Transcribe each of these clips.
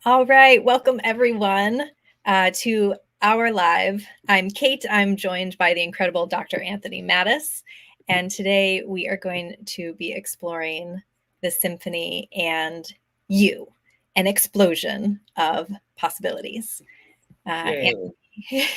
All right, welcome everyone to our live. I'm Kate. I'm joined by the incredible Dr. Anthony Mattis, and today we are going to be exploring the Symphony and You, an explosion of possibilities. Anthony,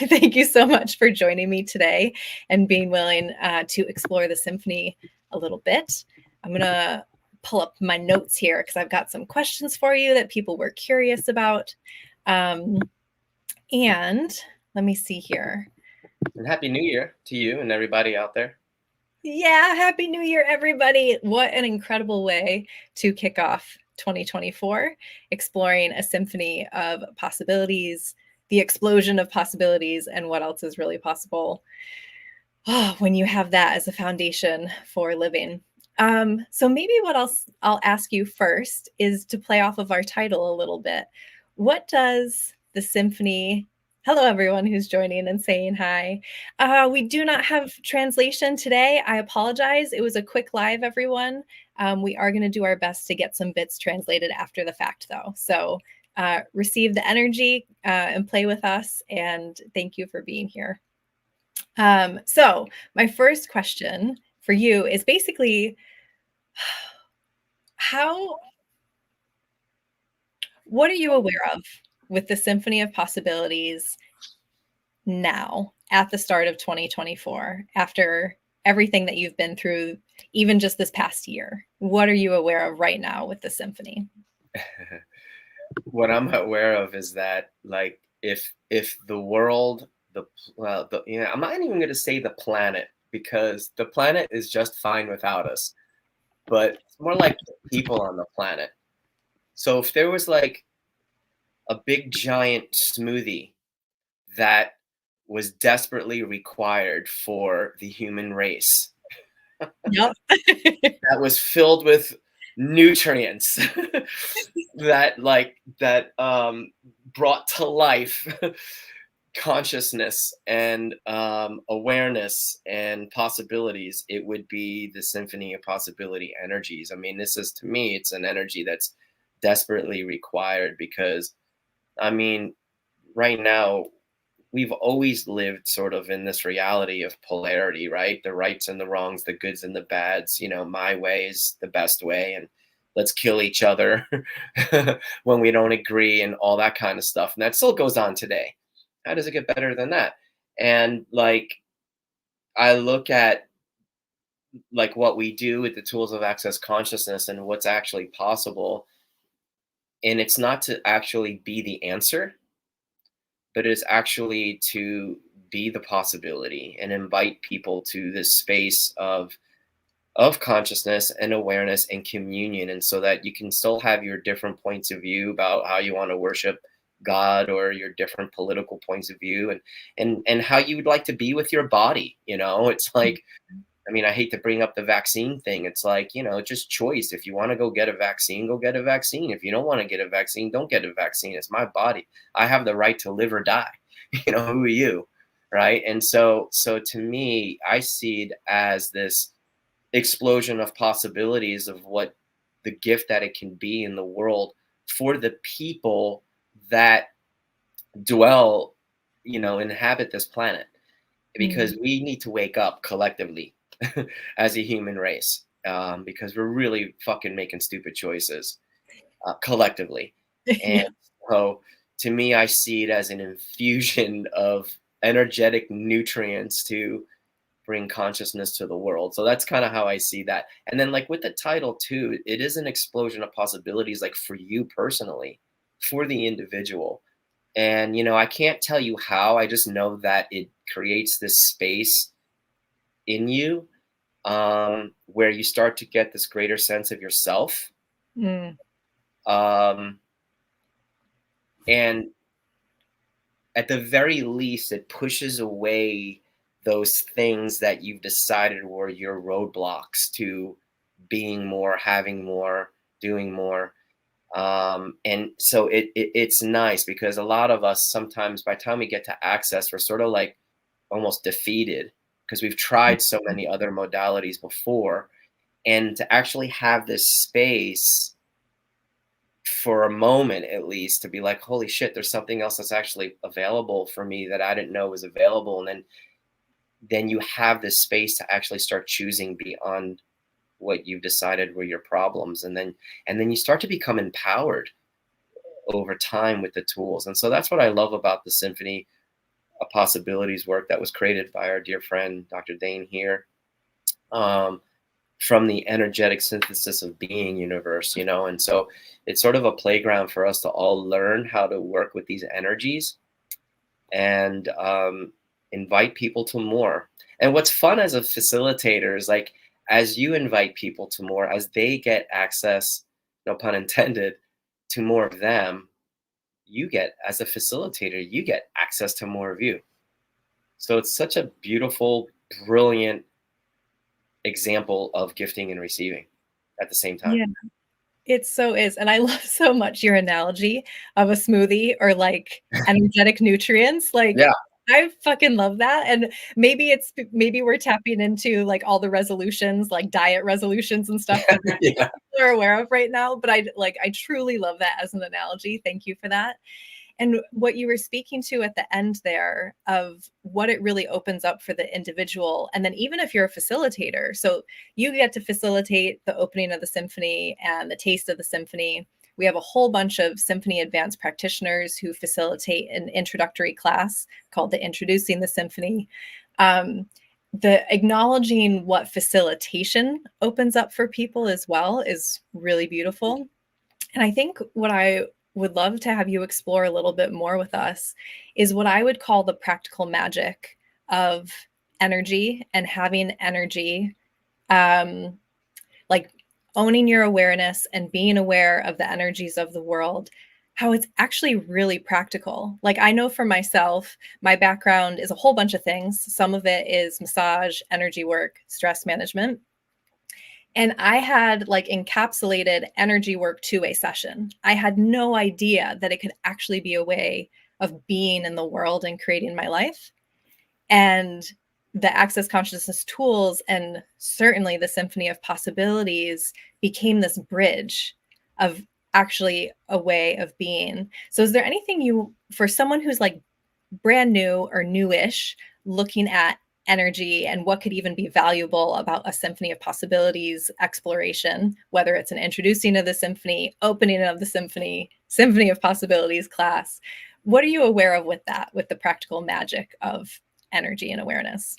thank you so much for joining me today and being willing to explore the symphony a little bit. I'm going to pull up my notes here because I've got some questions for you that people were curious about. And let me see here. And Happy New Year to you and everybody out there. Yeah, Happy New Year, everybody. What an incredible way to kick off 2024, exploring a symphony of possibilities, the explosion of possibilities, and what else is really possible when you have that as a foundation for living. So maybe what else I'll ask you first is to play off of our title a little bit. What does the symphony? Hello, everyone who's joining and saying hi. We do not have translation today. I apologize. It was a quick live, everyone. We are going to do our best to get some bits translated after the fact, though. So receive the energy and play with us. And thank you for being here. So my first question for you is basically what are you aware of with the Symphony of Possibilities now at the start of 2024, after everything that you've been through, even just this past year? What are you aware of right now with the symphony? What I'm aware of is that, like, if the world, I'm not even going to say the planet, because the planet is just fine without us, but it's more like the people on the planet. So if there was like a big giant smoothie that was desperately required for the human race, Yep. that was filled with nutrients that brought to life consciousness and awareness and possibilities, it would be the symphony of possibility energies. I mean, this is, to me, it's an energy that's desperately required, because I mean, right now we've always lived sort of in this reality of polarity, right? The rights and the wrongs, the goods and the bads. My way is the best way, and let's kill each other when we don't agree, and all that kind of stuff. And that still goes on today. How does it get better than that? And like, I look at like what we do with the tools of access consciousness and what's actually possible. And it's not to actually be the answer, but it's actually to be the possibility and invite people to this space of consciousness and awareness and communion, and so that you can still have your different points of view about how you want to worship God, or your different political points of view, and how you would like to be with your body. It's like, I mean, I hate to bring up the vaccine thing. It's like, just choice. If you want to go get a vaccine, go get a vaccine. If you don't want to get a vaccine, don't get a vaccine. It's my body. I have the right to live or die. Who are you? Right. And so to me, I see it as this explosion of possibilities of what the gift that it can be in the world for the people that dwell, inhabit this planet, because we need to wake up collectively as a human race, because we're really fucking making stupid choices collectively. And so to me, I see it as an infusion of energetic nutrients to bring consciousness to the world. So that's kind of how I see that. And then, like, with the title too, it is an explosion of possibilities, like for you personally, for the individual. And I can't tell you how. I just know that it creates this space in you, where you start to get this greater sense of yourself. And at the very least, it pushes away those things that you've decided were your roadblocks to being more, having more, doing more. And so it's nice, because a lot of us, sometimes by the time we get to access, we're sort of like almost defeated, because we've tried so many other modalities before. And to actually have this space for a moment at least to be like, holy shit, there's something else that's actually available for me that I didn't know was available. And then you have this space to actually start choosing beyond what you've decided were your problems. And then you start to become empowered over time with the tools. And so that's what I love about the Symphony of Possibilities work that was created by our dear friend, Dr. Dane here. From the energetic synthesis of being universe, and so it's sort of a playground for us to all learn how to work with these energies and invite people to more. And what's fun as a facilitator is like, as you invite people to more, as they get access, no pun intended, to more of them, you get, as a facilitator, you get access to more of you. So it's such a beautiful, brilliant example of gifting and receiving at the same time. Yeah, it so is. And I love so much your analogy of a smoothie or like energetic nutrients. Like, Yeah. I fucking love that. And maybe we're tapping into like all the resolutions, like diet resolutions and stuff that Yeah. people are aware of right now. But I truly love that as an analogy. Thank you for that. And what you were speaking to at the end there of what it really opens up for the individual. And then even if you're a facilitator, so you get to facilitate the opening of the symphony and the taste of the symphony. We have a whole bunch of symphony advanced practitioners who facilitate an introductory class called the Introducing the Symphony. The acknowledging what facilitation opens up for people as well is really beautiful. And I think what I would love to have you explore a little bit more with us is what I would call the practical magic of energy and having energy, like owning your awareness and being aware of the energies of the world, how it's actually really practical. Like, I know for myself, my background is a whole bunch of things. Some of it is massage, energy work, stress management. And I had like encapsulated energy work to a session. I had no idea that it could actually be a way of being in the world and creating my life. And the Access Consciousness tools and certainly the Symphony of Possibilities became this bridge of actually a way of being. So is there anything for someone who's like brand new or newish, looking at energy and what could even be valuable about a Symphony of Possibilities exploration, whether it's an introducing of the symphony, opening of the Symphony of Possibilities class? What are you aware of with that, with the practical magic of energy and awareness?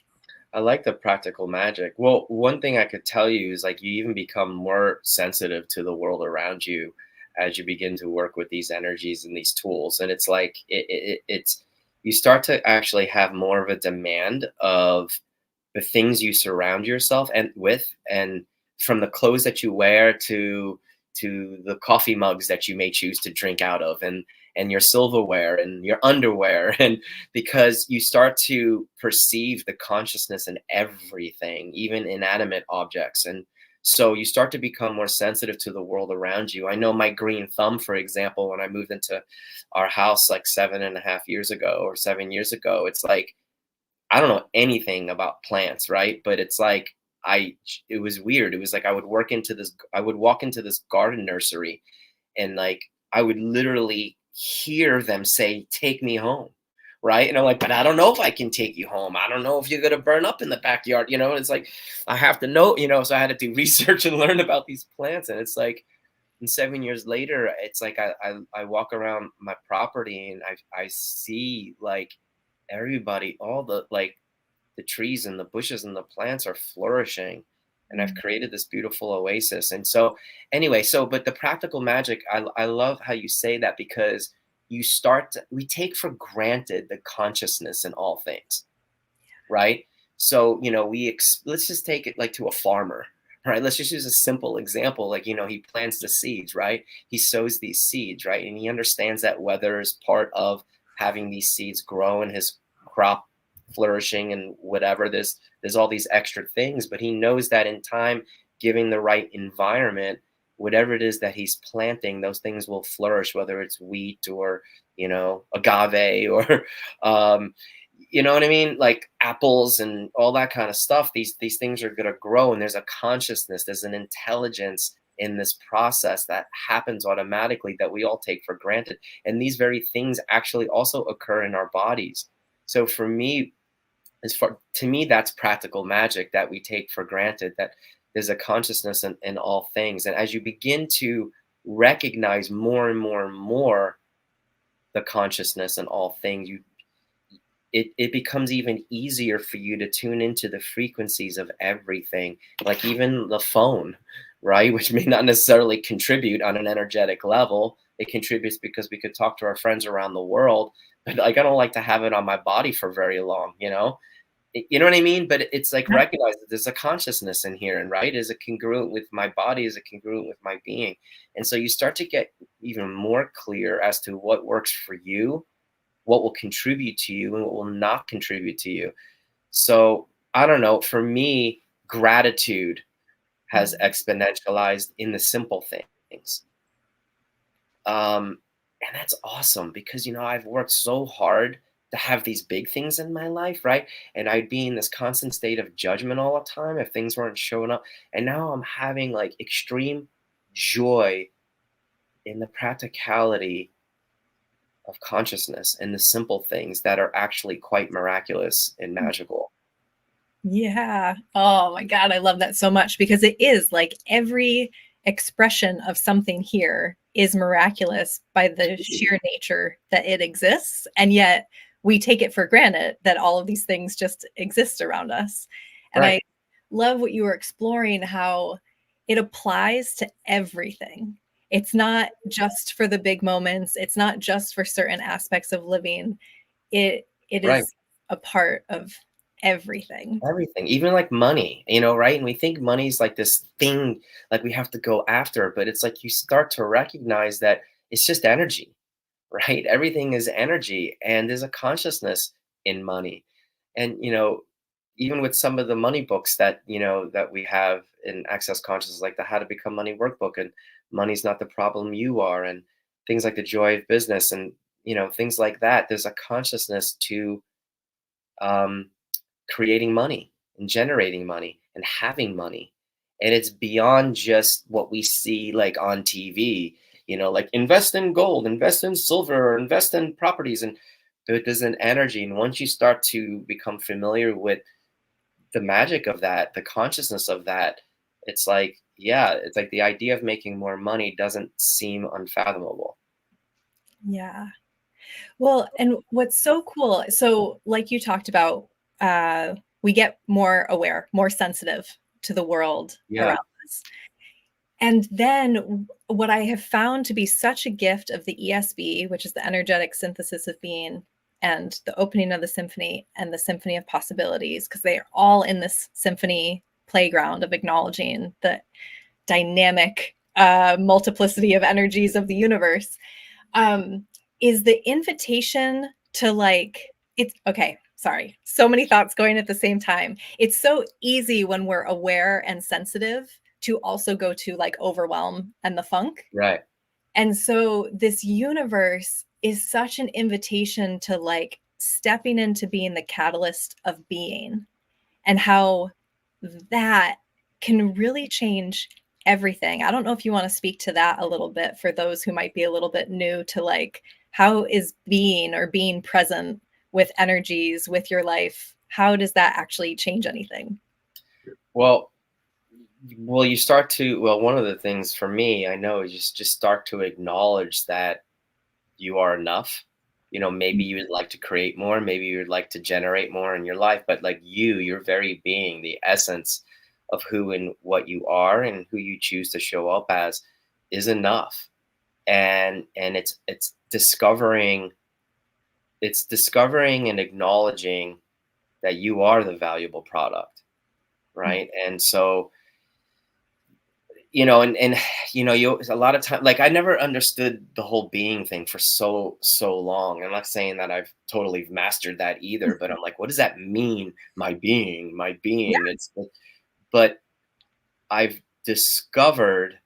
I like the practical magic. Well, one thing I could tell you is like you even become more sensitive to the world around you as you begin to work with these energies and these tools. And it's like it's you start to actually have more of a demand of the things you surround yourself and with, and from the clothes that you wear to the coffee mugs that you may choose to drink out of, and your silverware and your underwear, and because you start to perceive the consciousness in everything, even inanimate objects. And so you start to become more sensitive to the world around you. I know my green thumb, for example, when I moved into our house like 7.5 years ago or 7 years ago, it's like I don't know anything about plants, right? But it's like it was weird. It was like I would walk into this garden nursery, and like I would literally hear them say, "Take me home." Right. And I'm like, but I don't know if I can take you home. I don't know if you're going to burn up in the backyard. It's like, I have to know, so I had to do research and learn about these plants. And it's like, and 7 years later, it's like I walk around my property and I see like everybody, all the trees and the bushes and the plants are flourishing, and I've created this beautiful oasis. And so anyway, but the practical magic, I love how you say that, because we take for granted the consciousness in all things, right? So let's just take it like to a farmer, right? Let's just use a simple example, like he plants the seeds, right? He sows these seeds, right? And he understands that weather is part of having these seeds grow and his crop flourishing and whatever. There's all these extra things, but he knows that in time, giving the right environment, whatever it is that he's planting, those things will flourish, whether it's wheat or agave or you know what I mean, like apples and all that kind of stuff. These things are going to grow, and there's a consciousness, there's an intelligence in this process that happens automatically that we all take for granted. And these very things actually also occur in our bodies. So for me, to me, that's practical magic that we take for granted, that there's a consciousness in all things. And as you begin to recognize more and more and more the consciousness in all things, it becomes even easier for you to tune into the frequencies of everything, like even the phone, right? Which may not necessarily contribute on an energetic level. It contributes because we could talk to our friends around the world, but like I don't like to have it on my body for very long, you know? You know what I mean? But it's like Yeah. recognize that there's a consciousness in here, and right? Is it congruent with my body? Is it congruent with my being? And so you start to get even more clear as to what works for you, what will contribute to you, and what will not contribute to you. So I don't know. For me, gratitude has Mm. exponentialized in the simple things. And that's awesome because, you know, I've worked so hard to have these big things in my life, right? And I'd be in this constant state of judgment all the time if things weren't showing up. And now I'm having like extreme joy in the practicality of consciousness and the simple things that are actually quite miraculous and magical. Yeah. Oh my God, I love that so much because it is like every expression of something here is miraculous by the sheer nature that it exists. And yet we take it for granted that all of these things just exist around us. And Right, I love what you were exploring, how it applies to everything. It's not just for the big moments, it's not just for certain aspects of living. It right. is a part of everything. Everything, even like money, you know, right? And we think money's like this thing like we have to go after, but it's like you start to recognize that it's just energy, right? Everything is energy and there's a consciousness in money. And, you know, even with some of the money books that, you know, that we have in Access Consciousness, like the How to Become Money workbook and Money's Not the Problem You Are, and things like the Joy of Business and, you know, things like that. There's a consciousness to um, creating money and generating money and having money. And it's beyond just what we see like on TV, you know, like invest in gold, invest in silver, or invest in properties. And there's an energy. And once you start to become familiar with the magic of that, the consciousness of that, it's like, yeah, it's like the idea of making more money doesn't seem unfathomable. Yeah. Well, and what's so cool, so like you talked about, we get more aware, more sensitive to the world Yeah, around us. And then what I have found to be such a gift of the ESB, which is the energetic synthesis of being, and the opening of the symphony and the symphony of possibilities, because they are all in this symphony playground of acknowledging the dynamic multiplicity of energies of the universe, um, is the invitation to like, it's okay. Sorry, so many thoughts going at the same time. It's so easy when we're aware and sensitive to also go to like overwhelm and the funk. right. And so this universe is such an invitation to like stepping into being the catalyst of being, and how that can really change everything. I don't know if you want to speak to that a little bit for those who might be a little bit new to like, how is being or being present with energies with your life? How does that actually change anything? Well, you start to, well, one of the things for me, I know, is just start to acknowledge that you are enough. You know, maybe you would like to create more, maybe you would like to generate more in your life, but like your very being, the essence of who and what you are and who you choose to show up as is enough. And it's discovering and acknowledging that you are the valuable product, right? And so, you know, and you know, you a lot of time, like I never understood the whole being thing for so long. I'm not saying that I've totally mastered that either, but I'm like, what does that mean? My Yeah. being. But I've discovered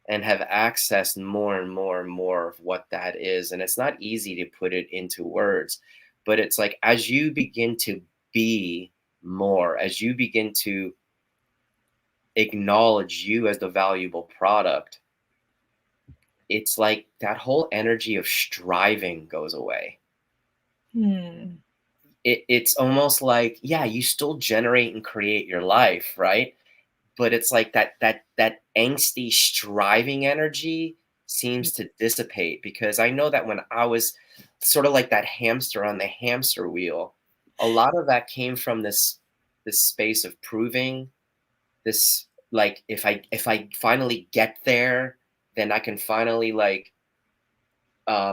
and have accessed more and more and more of what that is, and it's not easy to put it into words, but it's like as you begin to be more, as you begin to acknowledge you as the valuable product, it's like that whole energy of striving goes away. Hmm. It's almost like, yeah, you still generate and create your life, right? But it's like that angsty striving energy seems to dissipate, because I know that when I was sort of like that hamster on the hamster wheel, a lot of that came from this space of proving this, like, if I finally get there, then I can finally like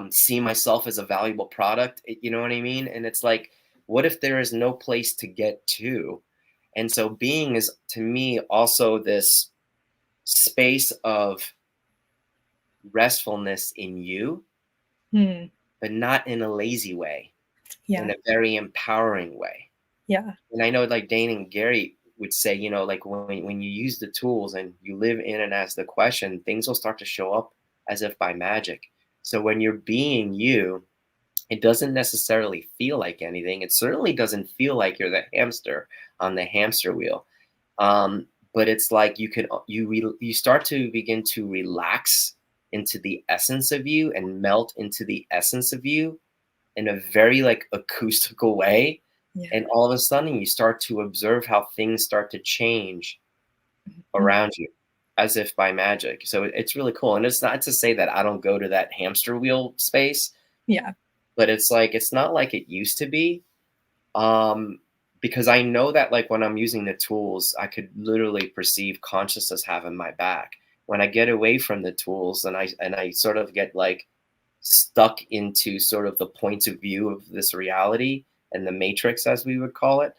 see myself as a valuable product. You know what I mean? And it's like, what if there is no place to get to? And so being is to me also this space of restfulness in you, Hmm. but not in a lazy way, in Yeah. a very empowering way. Yeah. And I know like Dane and Gary would say, you know, like when you use the tools and you live in and ask the question, things will start to show up as if by magic. So when you're being you, it doesn't necessarily feel like anything. It certainly doesn't feel like you're the hamster on the hamster wheel. But it's like you start to begin to relax into the essence of you and melt into the essence of you in a very like acoustical way. Yeah. And all of a sudden you start to observe how things start to change Mhm. around you as if by magic. So it's really cool. And it's not to say that I don't go to that hamster wheel space, Yeah. but it's like it's not like it used to be. Um, because I know that like when I'm using the tools, I could literally perceive consciousness having my back. When I get away from the tools and I sort of get like stuck into sort of the point of view of this reality and the matrix, as we would call it,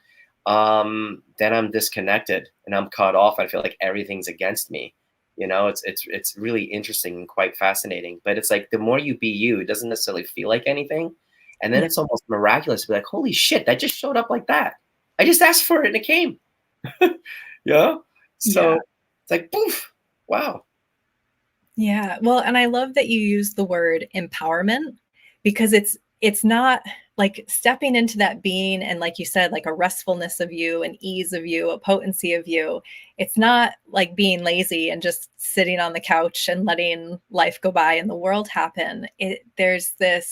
then I'm disconnected and I'm cut off. I feel like everything's against me. You know, it's really interesting and quite fascinating. But it's like the more you be you, it doesn't necessarily feel like anything. And then Yeah. it's almost miraculous to be like, holy shit, that just showed up like that. I just asked for it and it came. Yeah. Yeah. So it's like poof. Wow. Yeah. Well, and I love that you use the word empowerment, because it's not like stepping into that being and, like you said, like a restfulness of you, an ease of you, a potency of you. It's not like being lazy and just sitting on the couch and letting life go by and the world happen. There's a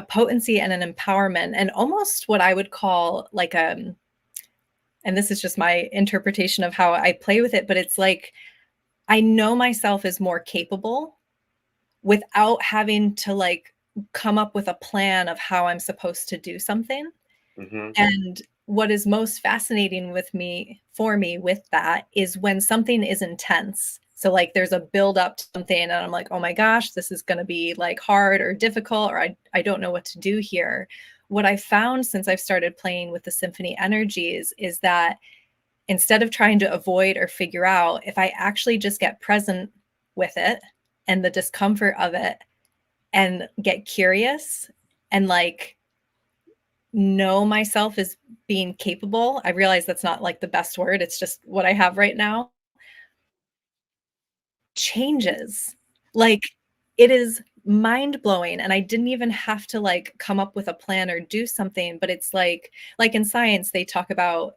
potency and an empowerment, and almost what I would call like and this is just my interpretation of how I play with it, but it's like I know myself as more capable without having to like come up with a plan of how I'm supposed to do something. Hmm. And what is most fascinating for me with that is when something is intense. So like there's a build up to something and I'm like, oh my gosh, this is going to be like hard or difficult, or I don't know what to do here. What I found since I've started playing with the symphony energies is that instead of trying to avoid or figure out, if I actually just get present with it and the discomfort of it and get curious and like know myself as being capable, I realize that's not like the best word. It's just what I have right now. Changes. Like it is mind blowing. And I didn't even have to like come up with a plan or do something, but it's like in science, they talk about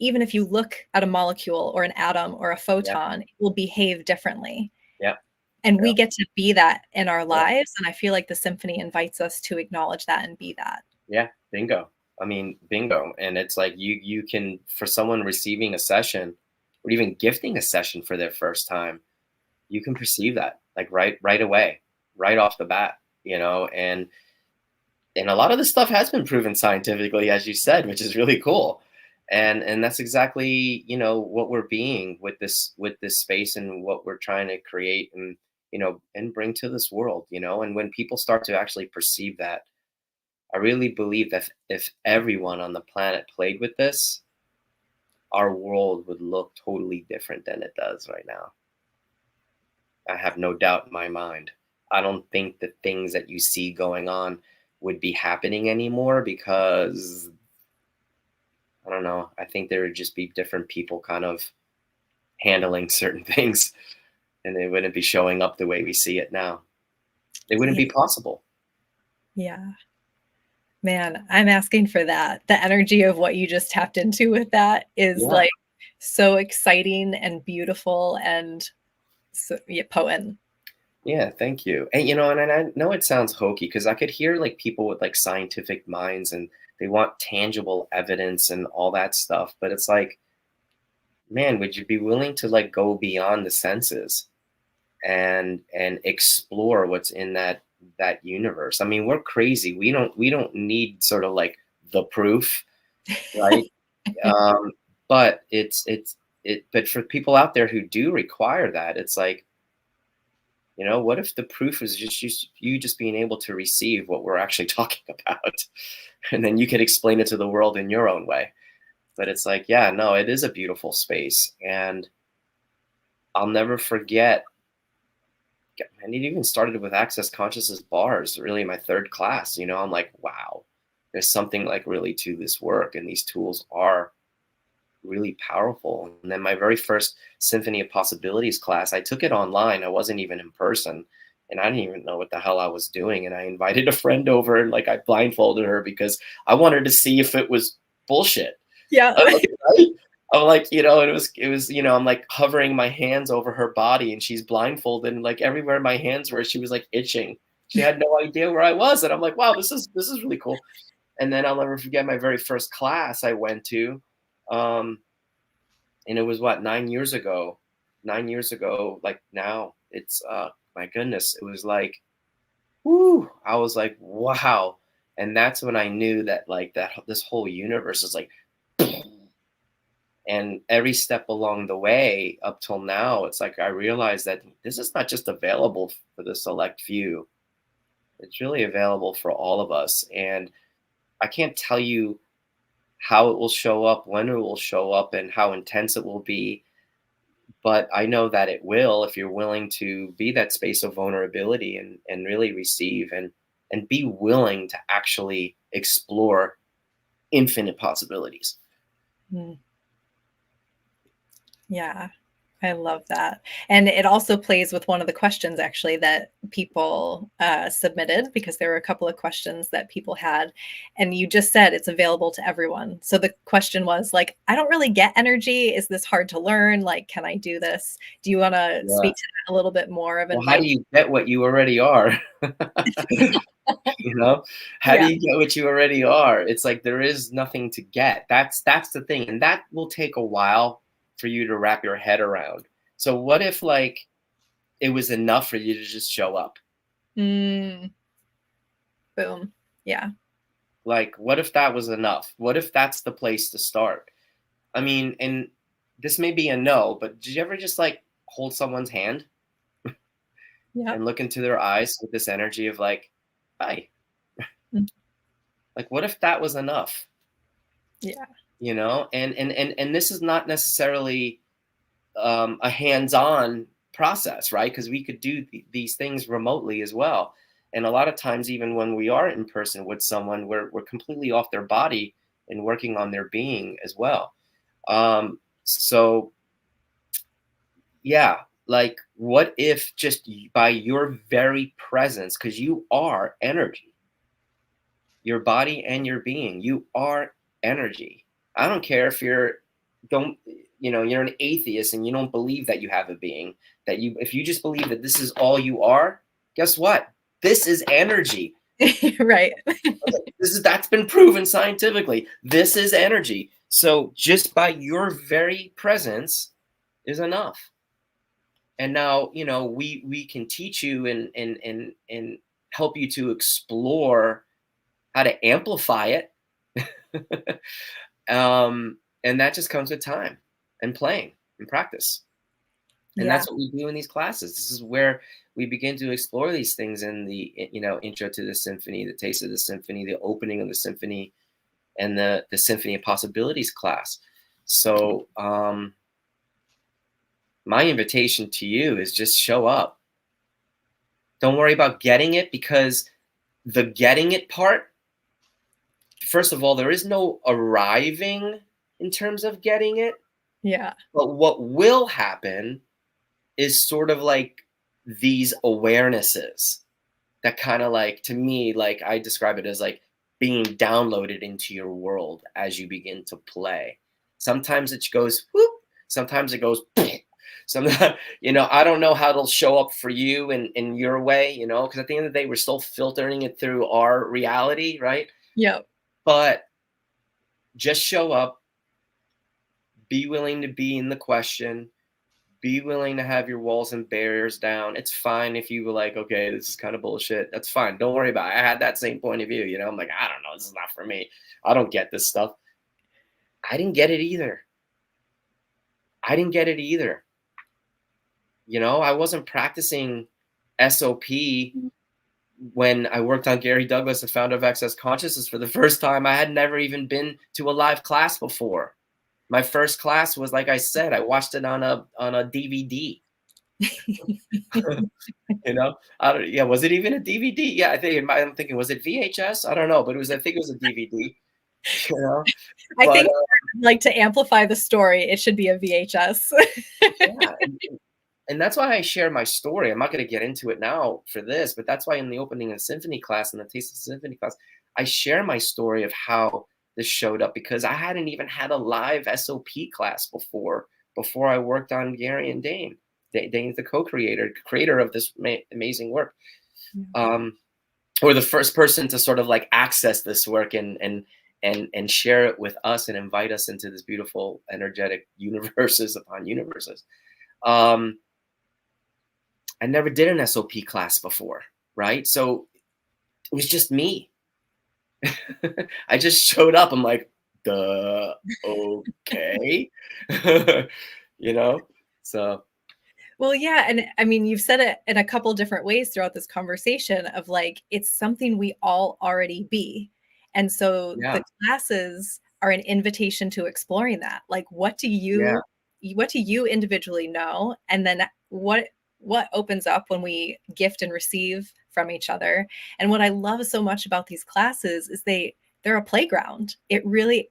even if you look at a molecule or an atom or a Yeah. photon, it will behave differently. Yeah. And Yeah. we get to be that in our Yeah. lives. And I feel like the symphony invites us to acknowledge that and be that. Yeah, bingo. I mean, bingo. And it's like you can, for someone receiving a session or even gifting a session for their first time, you can perceive that like right away, right off the bat, you know, and a lot of this stuff has been proven scientifically, as you said, which is really cool. And that's exactly, you know, what we're being with this space and what we're trying to create and, you know, and bring to this world, you know. And when people start to actually perceive that, I really believe that if everyone on the planet played with this, our world would look totally different than it does right now. I have no doubt in my mind. I don't think the things that you see going on would be happening anymore because I don't know. I think there would just be different people kind of handling certain things and they wouldn't be showing up the way we see it now. It wouldn't Yeah. be possible. Yeah. Man, I'm asking for that. The energy of what you just tapped into with that is Yeah. like So exciting and beautiful and so, yeah, potent. Yeah, thank you. And and I know it sounds hokey because I could hear like people with like scientific minds and they want tangible evidence and all that stuff, but it's like, man, would you be willing to like go beyond the senses and explore what's in that universe? I mean, we're crazy. We don't need sort of like the proof, right? Um, but but for people out there who do require that, it's like, what if the proof is just you just being able to receive what we're actually talking about, and then you can explain it to the world in your own way. But it's like, yeah, no, it is a beautiful space, and I'll never forget. And it even started with Access Consciousness bars, really my third class. I'm like, wow, there's something like really to this work, and these tools are really powerful. And then my very first Symphony of Possibilities class, I took it online. I wasn't even in person. And I didn't even know what the hell I was doing. And I invited a friend over and like I blindfolded her because I wanted to see if it was bullshit. Yeah. Right? I'm like, it was, I'm like hovering my hands over her body and she's blindfolded and like everywhere my hands were, she was like itching. She had no idea where I was. And I'm like, wow, this is really cool. And then I'll never forget my very first class I went to. And it was what, 9 years ago. 9 years ago, like now, it's my goodness, it was like, whoo, I was like, wow. And that's when I knew that like that this whole universe is like, and every step along the way up till now, it's like I realized that this is not just available for the select few. It's really available for all of us. And I can't tell you how it will show up, when it will show up, and how intense it will be. But I know that it will if you're willing to be that space of vulnerability and really receive and be willing to actually explore infinite possibilities. Mm. Yeah, I love that. And it also plays with one of the questions actually that people submitted, because there were a couple of questions that people had. And you just said it's available to everyone. So the question was like, I don't really get energy. Is this hard to learn? Like, can I do this? Do you want to Yeah. speak to that a little bit more of Well, how do inviting? you get what you already are? you know, how do Yeah. you get what you already are? It's like there is nothing to get. That's the thing, and that will take a while for you to wrap your head around. So what if like it was enough for you to just show up? Mm, boom. Yeah. Like, what if that was enough? What if that's the place to start? I mean, and this may be a no, but did you ever just like hold someone's hand Yeah. and look into their eyes with this energy of like, hi? Mm, Like, what if that was enough? yeah. And this is not necessarily a hands-on process, right? Because we could do these things remotely as well. And a lot of times, even when we are in person with someone, we're completely off their body and working on their being as well. So yeah, like what if just by your very presence, because you are energy, your body and your being, you are energy. I don't care if don't you're an atheist and you don't believe that you have a being, that you if you just believe that this is all you are, guess what? This is energy. Right. That's been proven scientifically. This is energy. So just by your very presence is enough. And now, we can teach you and help you to explore how to amplify it. And that just comes with time and playing and practice. And Yeah. that's what we do in these classes. This is where we begin to explore these things in the intro to the symphony, the taste of the symphony, the opening of the symphony, and the Symphony of Possibilities class. So my invitation to you is just show up. Don't worry about getting it, because the getting it part, first of all, there is no arriving in terms of getting it. Yeah. But what will happen is sort of like these awarenesses that kind of like, to me, like I describe it as like being downloaded into your world as you begin to play. Sometimes it goes whoop, Sometimes it goes, sometimes, I don't know how it'll show up for you in your way, because at the end of the day, we're still filtering it through our reality, right? Yep. But just show up, be willing to be in the question, be willing to have your walls and barriers down. It's fine if you were like, okay, this is kind of bullshit. That's fine. Don't worry about it. I had that same point of view. I'm like, I don't know. This is not for me. I don't get this stuff. I didn't get it either. I wasn't practicing SOP when I worked on Gary Douglas, the founder of Access Consciousness, for the first time. I had never even been to a live class before. My first class was, like I said, I watched it on a DVD. Was it even a DVD? Yeah, I'm thinking, was it VHS? I don't know, but I think it was a DVD. I think like to amplify the story, it should be a VHS. Yeah, and that's why I share my story. I'm not going to get into it now for this, but that's why in the opening of symphony class and the Taste of Symphony class, I share my story of how this showed up, because I hadn't even had a live SOP class before I worked on Gary and Dane. Dane's the creator of this amazing work, or the first person to sort of like access this work and share it with us and invite us into this beautiful energetic universes upon universes. I never did an SOP class before, right? So it was just me. I just showed up. I'm like, duh, okay. So. Well, yeah. And I mean, you've said it in a couple different ways throughout this conversation of like, it's something we all already be. And so the classes are an invitation to exploring that. Like, what do you individually know? And then what opens up when we gift and receive from each other. And what I love so much about these classes is they're a playground. It really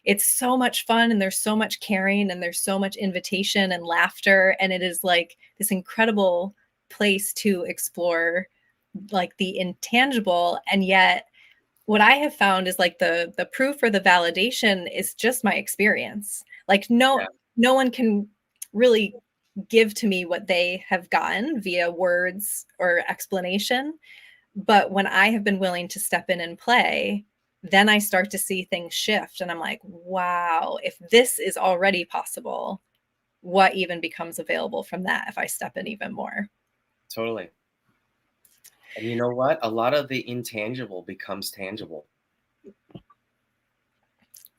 it's so much fun, and there's so much caring, and there's so much invitation and laughter. And it is like this incredible place to explore like the intangible. And yet what I have found is like the proof or the validation is just my experience. Like no one can really give to me what they have gotten via words or explanation. But when I have been willing to step in and play, then I start to see things shift. And I'm like, wow, if this is already possible, what even becomes available from that if I step in even more? Totally. And you know what? A lot of the intangible becomes tangible.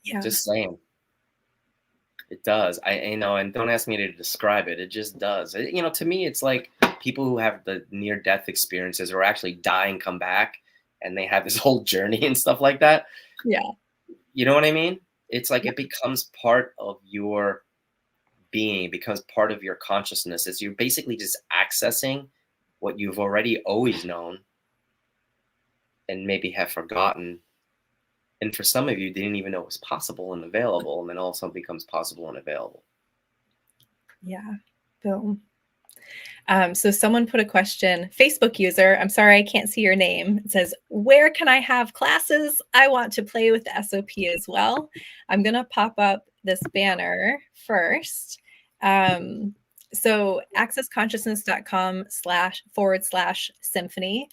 Yeah. Just saying. It does. And don't ask me to describe it. It just does. To me, it's like people who have the near-death experiences or actually die and come back, and they have this whole journey and stuff like that. Yeah. You know what I mean? It's like it becomes part of your being, it becomes part of your consciousness. As you're basically just accessing what you've already always known and maybe have forgotten. And for some of you, didn't even know it was possible and available, and then all of a sudden becomes possible and available. Yeah. Boom. So someone put a question, Facebook user, I'm sorry, I can't see your name. It says, where can I have classes? I want to play with the SOP as well. I'm going to pop up this banner first. So accessconsciousness.com//symphony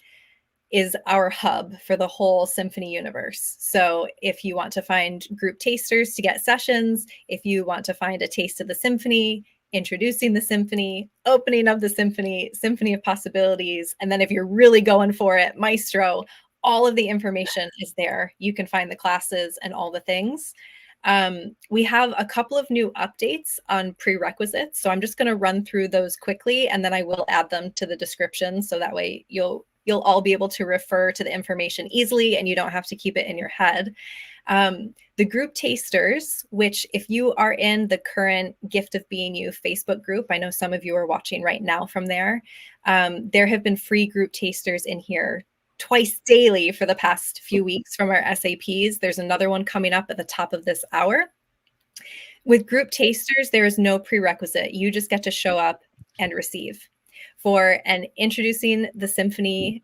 is our hub for the whole symphony universe. So if you want to find group tasters to get sessions, if you want to find a taste of the symphony, introducing the symphony, opening of the symphony, symphony of possibilities, and then if you're really going for it, maestro, all of the information is there. You can find the classes and all the things. We have a couple of new updates on prerequisites. So I'm just going to run through those quickly, and then I will add them to the description. So that way you'll all be able to refer to the information easily, and you don't have to keep it in your head. The group tasters, which if you are in the current Gift of Being You Facebook group, I know some of you are watching right now from there. There have been free group tasters in here twice daily for the past few weeks from our SAPs. There's another one coming up at the top of this hour. With group tasters, there is no prerequisite. You just get to show up and receive. For an introducing the symphony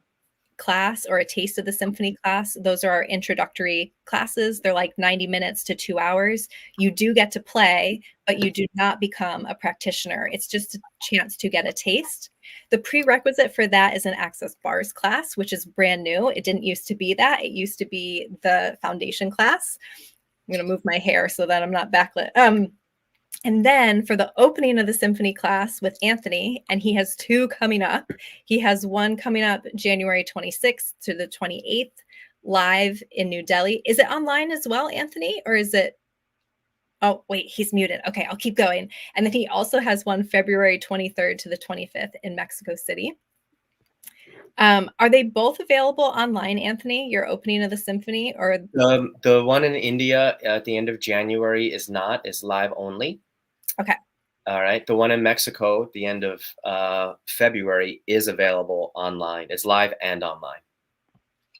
class or a taste of the symphony class, those are our introductory classes. They're like 90 minutes to 2 hours. You do get to play, but you do not become a practitioner. It's just a chance to get a taste. The prerequisite for that is an Access Bars class, which is brand new. It didn't used to be that. It used to be the foundation class. I'm going to move my hair so that I'm not backlit. And then for the opening of the symphony class with Anthony, and he has 2 coming up. He has one coming up January 26th to the 28th, live in New Delhi. Is it online as well, Anthony? Or is it? Oh, wait, he's muted. Okay, I'll keep going. And then he also has one February 23rd to the 25th in Mexico City. Are they both available online, Anthony, your opening of the symphony? Or The one in India at the end of January is not. It's live only. okay. All right. The one in Mexico at the end of February is available online. It's live and online.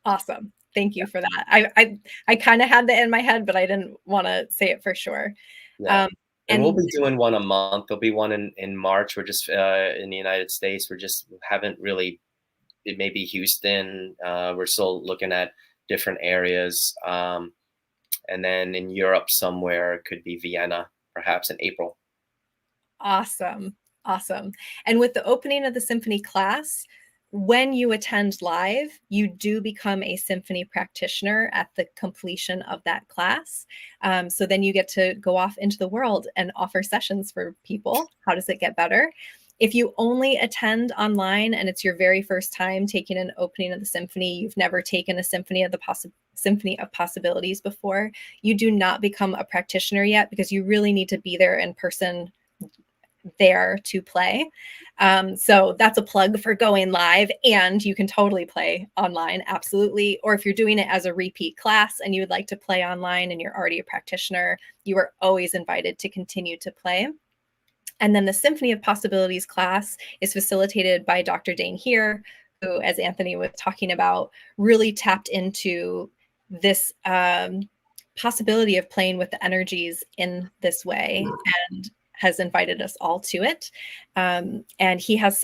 Awesome. Thank you for that. I kind of had that in my head, but I didn't want to say it for sure. Yeah. And we'll And be doing one a month. There'll be one in March. We're just in the United States. Haven't really. It may be Houston. We're still looking at different areas. And then in Europe somewhere, it could be Vienna, perhaps in April. awesome. Awesome. And with the opening of the symphony class, when you attend live, you do become a symphony practitioner at the completion of that class. So then you get to go off into the world and offer sessions for people. How does it get better? If you only attend online and it's your very first time taking an opening of the symphony, you've never taken a symphony of possibilities before, you do not become a practitioner yet, because you really need to be there in person there to play. So that's a plug for going live, and you can totally play online, absolutely. Or if you're doing it as a repeat class and you would like to play online and you're already a practitioner, you are always invited to continue to play. And then the Symphony of Possibilities class is facilitated by Dr. Dane here, who, as Anthony was talking about, really tapped into this possibility of playing with the energies in this way and has invited us all to it. And he has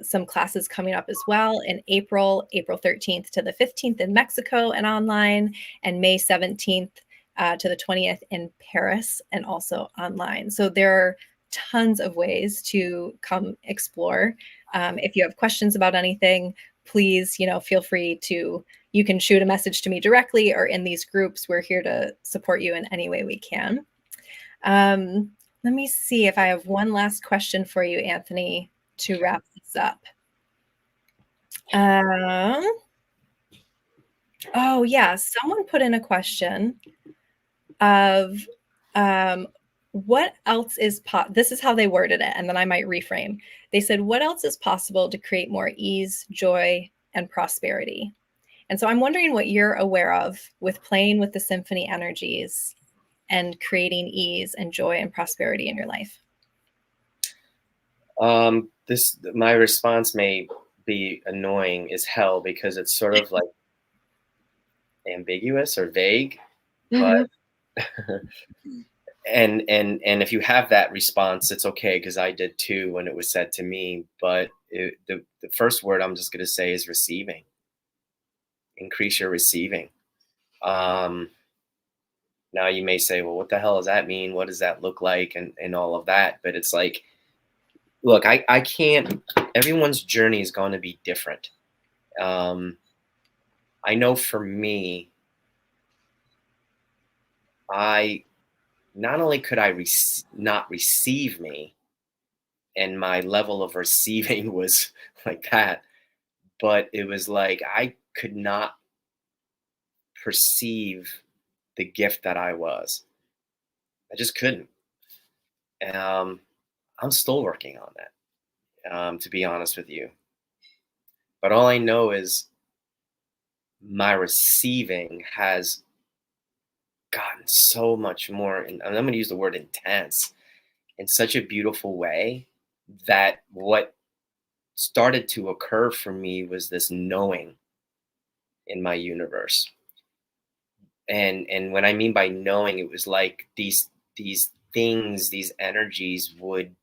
some classes coming up as well in April 13th to the 15th in Mexico and online, and May 17th to the 20th in Paris and also online. So there are tons of ways to come explore. If you have questions about anything, please, feel free to, you can shoot a message to me directly or in these groups. We're here to support you in any way we can. Let me see if I have one last question for you, Anthony, to wrap this up. Oh yeah, someone put in a question of what else is this is how they worded it, and then I might reframe. They said, what else is possible to create more ease, joy, and prosperity? And so I'm wondering what you're aware of with playing with the symphony energies and creating ease and joy and prosperity in your life. My response may be annoying as hell, because it's sort of like ambiguous or vague, but and if you have that response, it's okay, because I did too when it was said to me. But the first word I'm just going to say is receiving. Increase your receiving. Now you may say, well, what the hell does that mean? What does that look like? And all of that. But it's like, look, I can't, everyone's journey is going to be different. I know for me, not only could I not receive me, and my level of receiving was like that, but it was like I could not perceive the gift that I was. I just couldn't. I'm still working on that, to be honest with you. But all I know is my receiving has gotten so much more, and I'm going to use the word intense, in such a beautiful way, that what started to occur for me was this knowing in my universe. And when I mean by knowing, it was like these things, these energies would,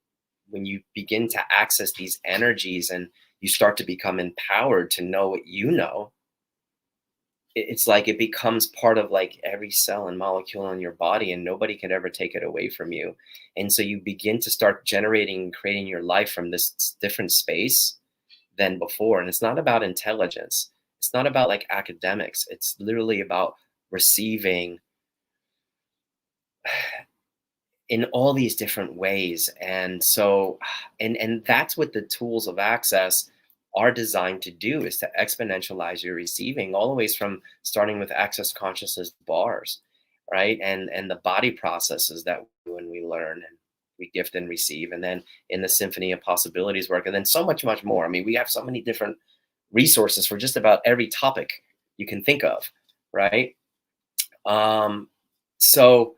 when you begin to access these energies and you start to become empowered to know what you know, it's like it becomes part of like every cell and molecule in your body, and nobody can ever take it away from you. And so you begin to start generating and creating your life from this different space than before. And it's not about intelligence, it's not about like academics, it's literally about receiving in all these different ways. And so and that's what the tools of access are designed to do, is to exponentialize your receiving, all the ways from starting with access consciousness bars, right? And the body processes that when we learn and we gift and receive, and then in the symphony of possibilities work, and then so much more. I mean, we have so many different resources for just about every topic you can think of, right? So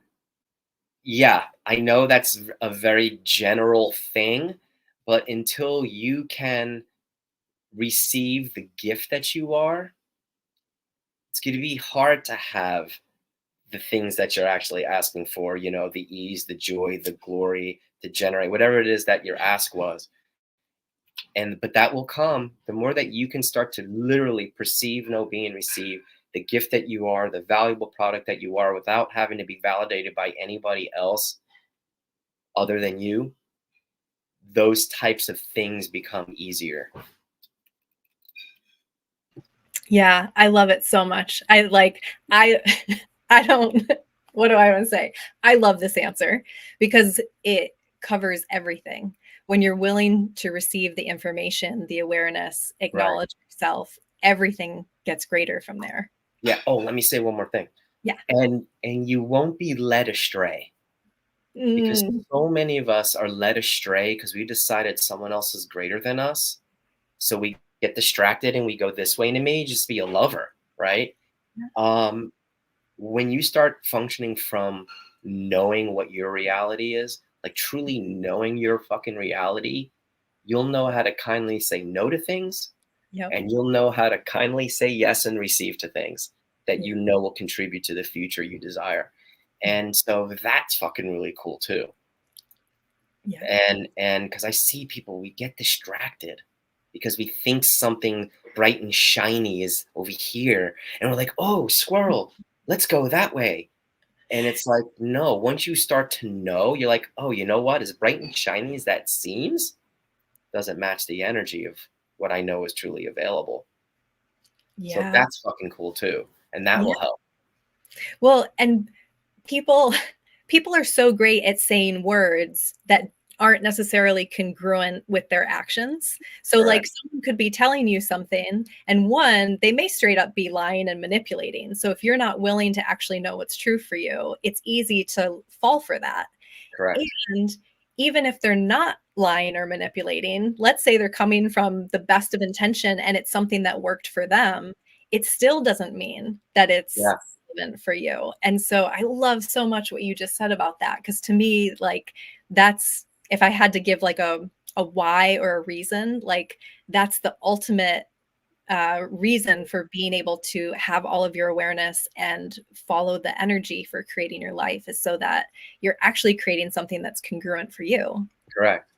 yeah, I know that's a very general thing, but until you can receive the gift that you are, it's going to be hard to have the things that you're actually asking for, the ease, the joy, the glory, to generate whatever it is that your ask was. But that will come the more that you can start to literally perceive, know, be, and receive the gift that you are, the valuable product that you are, without having to be validated by anybody else other than you. Those types of things become easier. Yeah, I love it so much. I I don't what do I want to say? I love this answer because it covers everything. When you're willing to receive the information, the awareness, Right. acknowledge yourself, everything gets greater from there. Yeah. Oh, let me say one more thing. Yeah. And you won't be led astray, because Mm, so many of us are led astray because we decided someone else is greater than us. So we get distracted and we go this way, and it may just be a lover, right? Um, when you start functioning from knowing what your reality is, like truly knowing your fucking reality, you'll know how to kindly say no to things, yep. and you'll know how to kindly say yes and receive to things that Yeah. you know will contribute to the future you desire. And so that's fucking really cool too. Yeah. And because I see people, we get distracted because we think something bright and shiny is over here, and we're like, oh, squirrel, let's go that way. And it's like, no, once you start to know, you're like, oh, you know what, as bright and shiny as that seems, doesn't match the energy of what I know is truly available. So Yeah. that's fucking cool too, and that Yeah. will help. Well, and people people are so great at saying words that aren't necessarily congruent with their actions. So like Correct. someone could be telling you something and one, they may straight up be lying and manipulating. So if you're not willing to actually know what's true for you, it's easy to fall for that. Correct. And even if they're not lying or manipulating, let's say they're coming from the best of intention and it's something that worked for them, it still doesn't mean that it's Yeah. relevant for you. And so I love so much what you just said about that. Cause to me, like that's if I had to give like a why or a reason, like that's the ultimate reason for being able to have all of your awareness and follow the energy for creating your life is so that you're actually creating something that's congruent for you. Correct.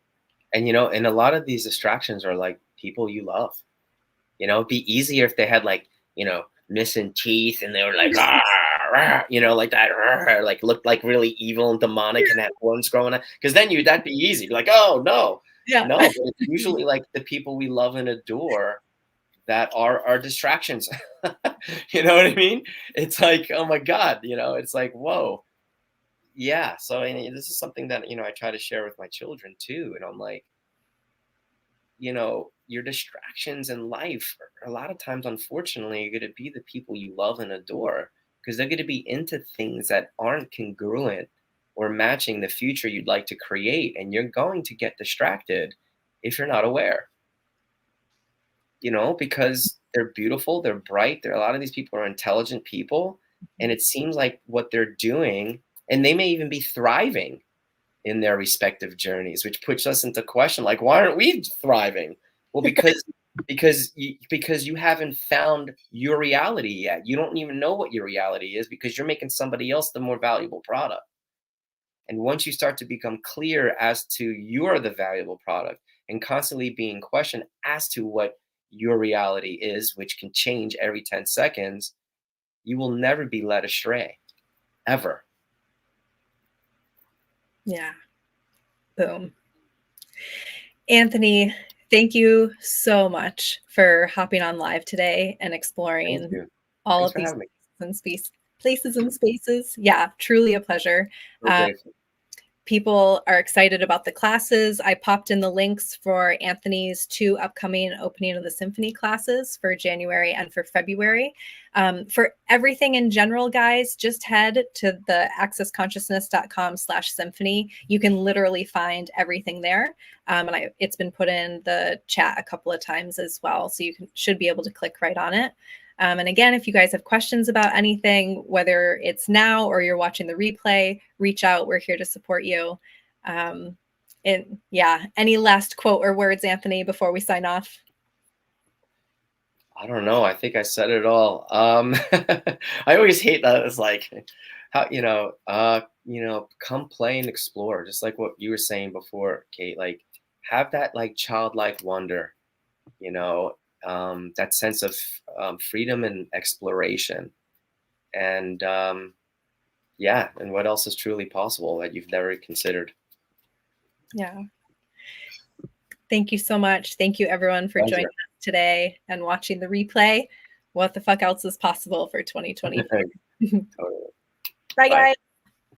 And and a lot of these distractions are like people you love. It'd be easier if they had like, missing teeth, and they were like, "Ah, rah," like that, rah, like looked like really evil and demonic and had horns growing up. Because then that'd be easy. Be like, oh no, Yeah. no. But it's usually like the people we love and adore that are our distractions. You know what I mean? It's like, oh my God, it's like, whoa. Yeah. So and this is something that, I try to share with my children too. And I'm like, your distractions in life are a lot of times, unfortunately, are going to be the people you love and adore, because they're going to be into things that aren't congruent or matching the future you'd like to create. And you're going to get distracted if you're not aware, because they're beautiful, they're bright. A lot of these people are intelligent people. And it seems like what they're doing, and they may even be thriving in their respective journeys, which puts us into question, like, why aren't we thriving? Well, because you haven't found your reality yet. You don't even know what your reality is, because you're making somebody else the more valuable product. And once you start to become clear as to you are the valuable product, and constantly being questioned as to what your reality is, which can change every 10 seconds, you will never be led astray, ever. Yeah. Boom. Anthony, thank you so much for hopping on live today and Thank exploring you. all Thanks of for these having me. places and spaces. Yeah, truly a pleasure. So grateful. People are excited about the classes. I popped in the links for Anthony's 2 upcoming opening of the symphony classes for January and for February. For everything in general, guys, just head to the accessconsciousness.com/symphony. You can literally find everything there. And it's been put in the chat a couple of times as well. So you should be able to click right on it. And again, if you guys have questions about anything, whether it's now or you're watching the replay, reach out. We're here to support you. And yeah, any last quote or words, Anthony, before we sign off? I don't know. I think I said it all. I always hate that. It's like, how, come play and explore, just like what you were saying before, Kate. Like, have that like childlike wonder, that sense of freedom and exploration, and yeah, and what else is truly possible that you've never considered. Yeah. Thank you so much. Thank you, everyone, for joining us today and watching the replay. What the fuck else is possible for 2024? Totally. Bye, guys.